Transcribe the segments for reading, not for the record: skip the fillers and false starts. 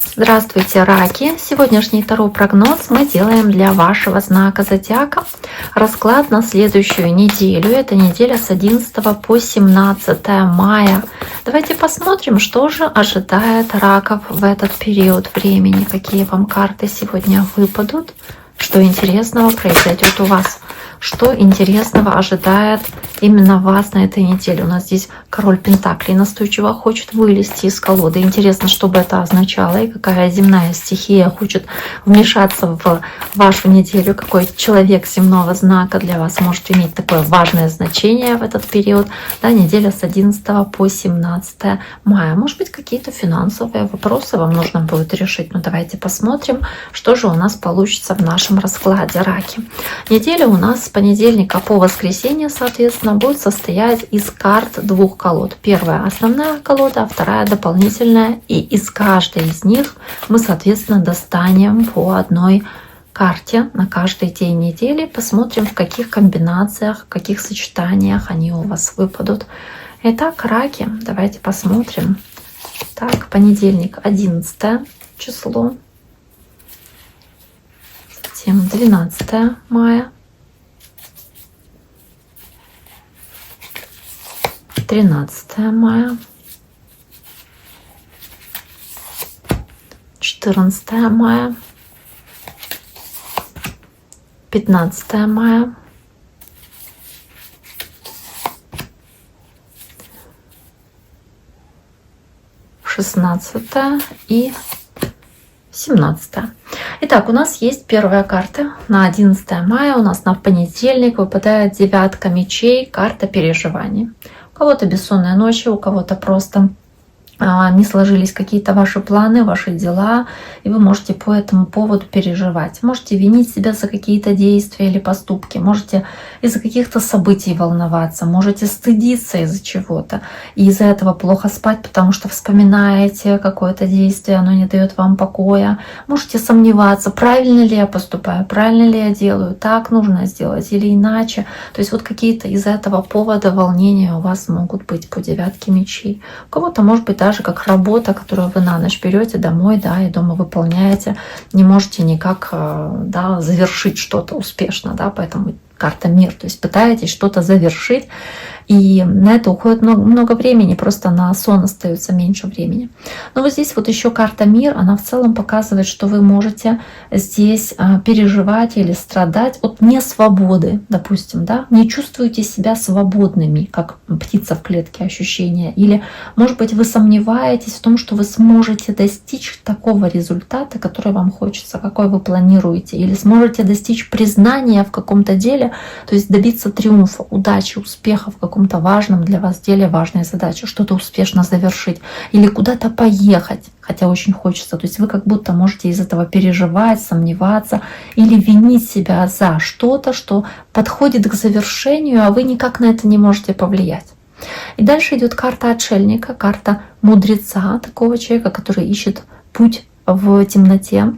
Здравствуйте, раки! Сегодняшний Таро прогноз мы делаем для вашего знака зодиака. Расклад на следующую неделю. Это неделя с 11 по 17 мая. Давайте посмотрим, что же ожидает раков в этот период времени. Какие вам карты сегодня выпадут. Что интересного произойдет у вас. Что интересного ожидает именно вас на этой неделе. У нас здесь король Пентаклей настойчиво хочет вылезти из колоды. Интересно, что бы это означало и какая земная стихия хочет вмешаться в вашу неделю. Какой человек земного знака для вас может иметь такое важное значение в этот период. Да, неделя с 11 по 17 мая. Может быть, какие-то финансовые вопросы вам нужно будет решить. Но давайте посмотрим, что же у нас получится в нашем раскладе, раки. Неделя у нас с понедельника по воскресенье, соответственно, будет состоять из карт двух колод. Первая основная колода, а вторая дополнительная. И из каждой из них мы, соответственно, достанем по одной карте на каждый день недели. Посмотрим, в каких комбинациях, в каких сочетаниях они у вас выпадут. Итак, раки, давайте посмотрим. Так, понедельник, 11 число. Затем 12 мая. 13 мая, 14 мая, 15 мая, 16 и 17. Итак, у нас есть первая карта на 11 мая. У нас на понедельник выпадает девятка мечей, карта переживаний. У кого-то бессонные ночи, у кого-то просто не сложились какие-то ваши планы, ваши дела, и вы можете по этому поводу переживать. Можете винить себя за какие-то действия или поступки, можете из-за каких-то событий волноваться, можете стыдиться из-за чего-то, и из-за этого плохо спать, потому что вспоминаете какое-то действие, оно не дает вам покоя. Можете сомневаться, правильно ли я поступаю, правильно ли я делаю, так нужно сделать или иначе. То есть вот какие-то из этого повода волнения у вас могут быть по девятке мечей. У кого-то может быть даже как работа, которую вы на ночь берете домой, да, и дома выполняете, не можете никак, да, завершить что-то успешно, да, поэтому карта мир, то есть пытаетесь что-то завершить, и на это уходит много времени, просто на сон остается меньше времени. Но вот здесь вот еще карта мир, она в целом показывает, что вы можете здесь переживать или страдать от несвободы, допустим, да, не чувствуете себя свободными, как птица в клетке ощущения, или, может быть, вы сомневаетесь в том, что вы сможете достичь такого результата, который вам хочется, какой вы планируете, или сможете достичь признания в каком-то деле, то есть добиться триумфа, удачи, успеха в каком-то важном для вас деле, важной задаче, что-то успешно завершить или куда-то поехать, хотя очень хочется. То есть вы как будто можете из этого переживать, сомневаться или винить себя за что-то, что подходит к завершению, а вы никак на это не можете повлиять. И дальше идет карта отшельника, карта мудреца, такого человека, который ищет путь в темноте,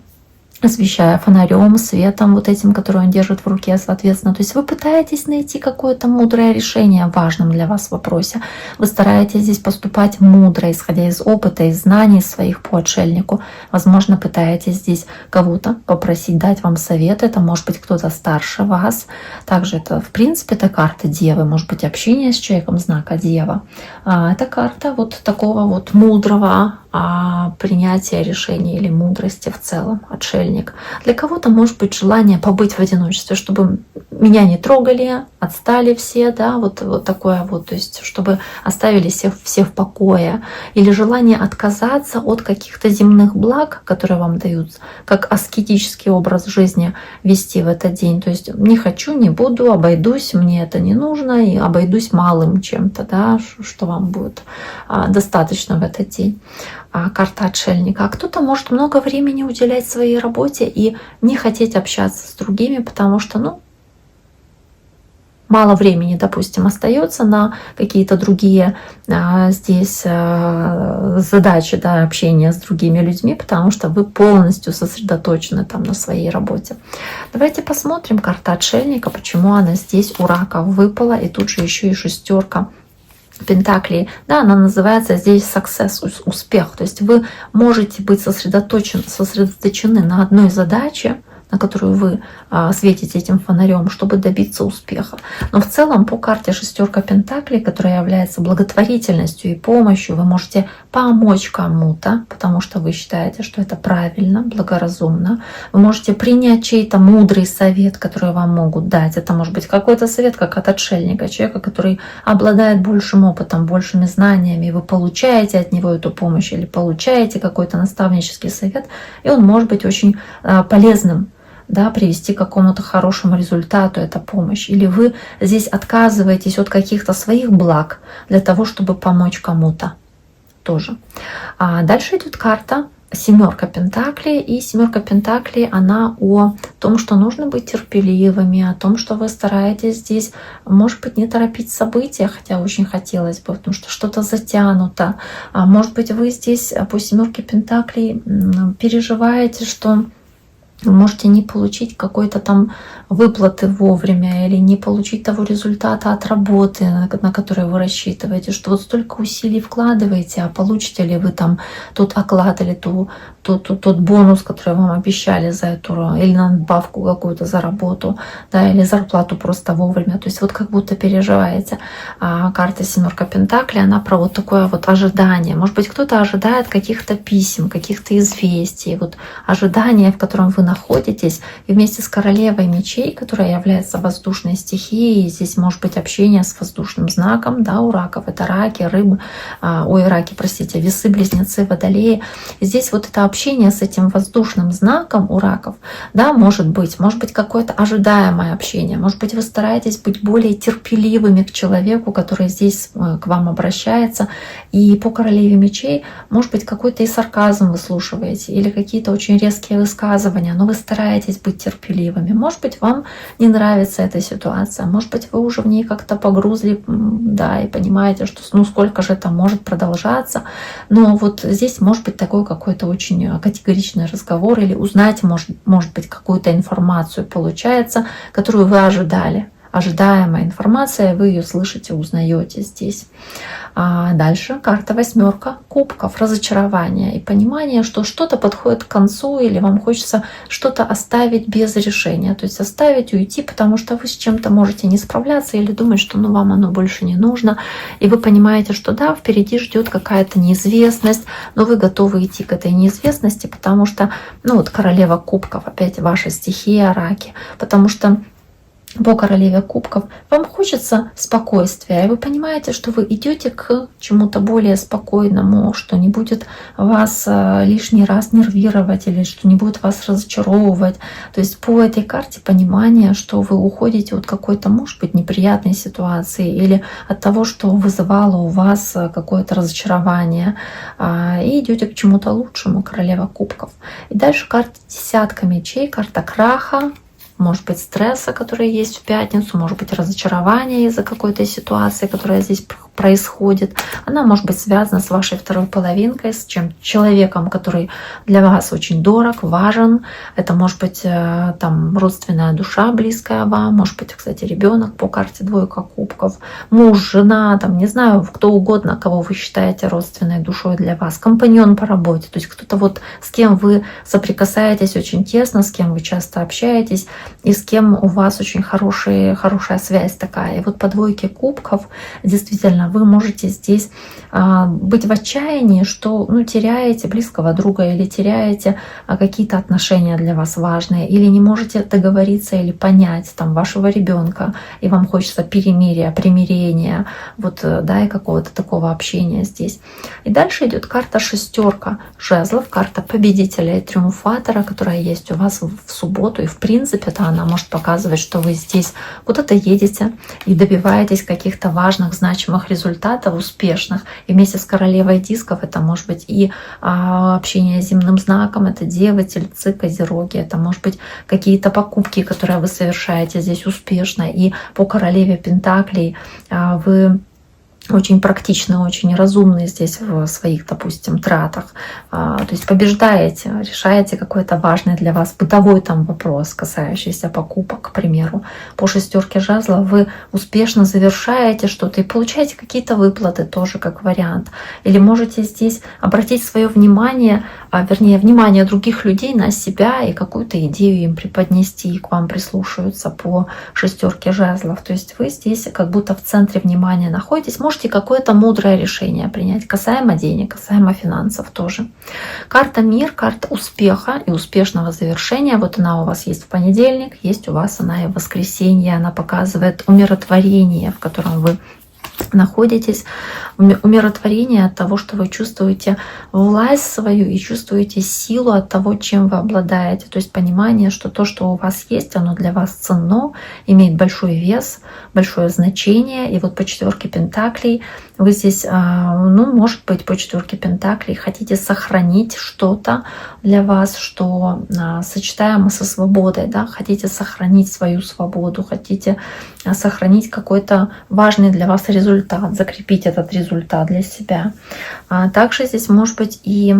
освещая фонарем, светом, вот этим, который он держит в руке, соответственно. То есть вы пытаетесь найти какое-то мудрое решение в важном для вас вопросе. Вы стараетесь здесь поступать мудро, исходя из опыта, из знаний своих по отшельнику. Возможно, пытаетесь здесь кого-то попросить дать вам совет. Это может быть кто-то старше вас. Также это, в принципе, это карта Девы. Может быть, общение с человеком знака Дева. Это карта вот такого вот мудрого принятия решений или мудрости в целом, отшельник. Для кого-то может быть желание побыть в одиночестве, чтобы меня не трогали, отстали все, да, вот такое вот, то есть чтобы оставили всех в покое. Или желание отказаться от каких-то земных благ, которые вам даются, как аскетический образ жизни вести в этот день. То есть не хочу, не буду, обойдусь, мне это не нужно, и обойдусь малым чем-то, да, что вам будет достаточно в этот день. Карта отшельника. А кто-то может много времени уделять своей работе и не хотеть общаться с другими, потому что, мало времени, допустим, остается на какие-то другие здесь задачи, да, общения с другими людьми, потому что вы полностью сосредоточены там на своей работе. Давайте посмотрим карта отшельника, почему она здесь у раков выпала, и тут же еще и шестерка Пентаклей, да, она называется здесь success, успех. То есть вы можете быть сосредоточены на одной задаче, на которую вы светите этим фонарем, чтобы добиться успеха. Но в целом по карте шестерка Пентаклей, которая является благотворительностью и помощью, вы можете помочь кому-то, потому что вы считаете, что это правильно, благоразумно. Вы можете принять чей-то мудрый совет, который вам могут дать. Это может быть какой-то совет, как от отшельника, человека, который обладает большим опытом, большими знаниями. Вы получаете от него эту помощь или получаете какой-то наставнический совет, и он может быть очень полезным, да, привести к какому-то хорошему результату эта помощь. Или вы здесь отказываетесь от каких-то своих благ для того, чтобы помочь кому-то тоже. А дальше идет карта семерка Пентаклей. И семерка Пентаклей, она о том, что нужно быть терпеливыми, о том, что вы стараетесь здесь, может быть, не торопить события, хотя очень хотелось бы, потому что что-то затянуто. А может быть, вы здесь по семерке Пентаклей переживаете, что вы можете не получить какой-то там выплаты вовремя или не получить того результата от работы, на который вы рассчитываете, что вот столько усилий вкладываете, а получите ли вы там тот оклад или тот бонус, который вам обещали за эту, или надбавку какую-то за работу, да, или зарплату просто вовремя. То есть вот как будто переживаете. А карта семерка Пентаклей, она про вот такое вот ожидание. Может быть, кто-то ожидает каких-то писем, каких-то известий, вот ожидание, в котором вы находитесь, и вместе с королевой мечей, которая является воздушной стихией, здесь может быть общение с воздушным знаком, да, у раков, это раки, рыбы, раки, простите, весы, близнецы, водолеи. И здесь вот это общение с этим воздушным знаком у раков, да, может быть какое-то ожидаемое общение, может быть, вы стараетесь быть более терпеливыми к человеку, который здесь к вам обращается, и по королеве мечей, может быть, какой-то и сарказм выслушиваете, или какие-то очень резкие высказывания, но вы стараетесь быть терпеливыми. Может быть, вам не нравится эта ситуация, может быть, вы уже в ней как-то погрузли, да, и понимаете, что ну сколько же это может продолжаться, но вот здесь может быть такой какой-то очень категоричный разговор, или узнать, может быть, какую-то информацию получается, которую вы ожидали. Ожидаемая информация, вы ее слышите, узнаете здесь. А дальше карта восьмерка кубков, разочарование и понимание, что что-то подходит к концу, или вам хочется что-то оставить без решения, то есть оставить, уйти, потому что вы с чем-то можете не справляться или думать, что ну вам оно больше не нужно, и вы понимаете, что да, впереди ждет какая-то неизвестность, но вы готовы идти к этой неизвестности, потому что, ну вот королева кубков, опять ваша стихия, раки, потому что по королеве кубков вам хочется спокойствия, и вы понимаете, что вы идете к чему-то более спокойному, что не будет вас лишний раз нервировать или что не будет вас разочаровывать. То есть по этой карте понимание, что вы уходите от какой-то, может быть, неприятной ситуации или от того, что вызывало у вас какое-то разочарование, и идете к чему-то лучшему, королева кубков. И дальше карта десятка мечей, карта краха, может быть, стресса, который есть в пятницу, может быть, разочарование из-за какой-то ситуации, которая здесь происходит. Она может быть связана с вашей второй половинкой, с человеком, который для вас очень дорог, важен. Это может быть там родственная душа, близкая вам, может быть, кстати, ребенок по карте двойка кубков, муж, жена, там, не знаю, кто угодно, кого вы считаете родственной душой для вас, компаньон по работе, то есть кто-то вот с кем вы соприкасаетесь очень тесно, с кем вы часто общаетесь, и с кем у вас очень хорошая связь такая. И вот по двойке кубков действительно вы можете здесь быть в отчаянии, что теряете близкого друга или теряете какие-то отношения для вас важные, или не можете договориться или понять там вашего ребенка, и вам хочется перемирия, примирения, вот, да, и какого-то такого общения здесь. И дальше идет карта шестерка жезлов, карта победителя и триумфатора, которая есть у вас в субботу, и в принципе она может показывать, что вы здесь куда-то едете и добиваетесь каких-то важных, значимых результатов, успешных. И вместе с королевой дисков это может быть и общение с земным знаком, это девы, тельцы, козероги, это может быть какие-то покупки, которые вы совершаете здесь успешно. И по королеве пентаклей вы очень практичны, очень разумны здесь в своих, допустим, тратах. То есть побеждаете, решаете какой-то важный для вас бытовой там вопрос, касающийся покупок, к примеру. По 6 жезлов вы успешно завершаете что-то и получаете какие-то выплаты тоже как вариант. Или можете здесь обратить свое внимание, вернее, внимание других людей на себя и какую-то идею им преподнести, и к вам прислушиваются по 6 жезлов. То есть вы здесь как будто в центре внимания находитесь. Можете какое-то мудрое решение принять касаемо денег, касаемо финансов тоже. Карта Мир, карта успеха и успешного завершения. Вот она у вас есть в понедельник, есть у вас она и в воскресенье. Она показывает умиротворение, в котором вы находитесь, умиротворение от того, что вы чувствуете власть свою и чувствуете силу от того, чем вы обладаете. То есть понимание, что то, что у вас есть, оно для вас ценно, имеет большой вес, большое значение. И вот по 4 пентаклей вы здесь, ну, может быть, по 4 пентаклей хотите сохранить что-то для вас, что сочетаемо со свободой, да? Хотите сохранить свою свободу, хотите сохранить какой-то важный для вас результат, закрепить этот результат для себя. Также здесь может быть и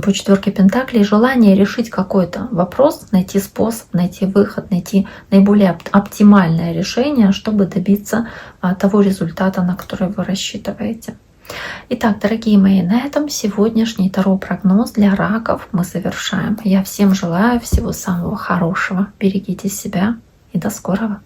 по 4 пентаклей желание решить какой-то вопрос, найти способ, найти выход, найти наиболее оптимальное решение, чтобы добиться того результата, на который вы рассчитываете. Итак, дорогие мои, на этом сегодняшний таро-прогноз для раков мы завершаем. Я всем желаю всего самого хорошего. Берегите себя и до скорого.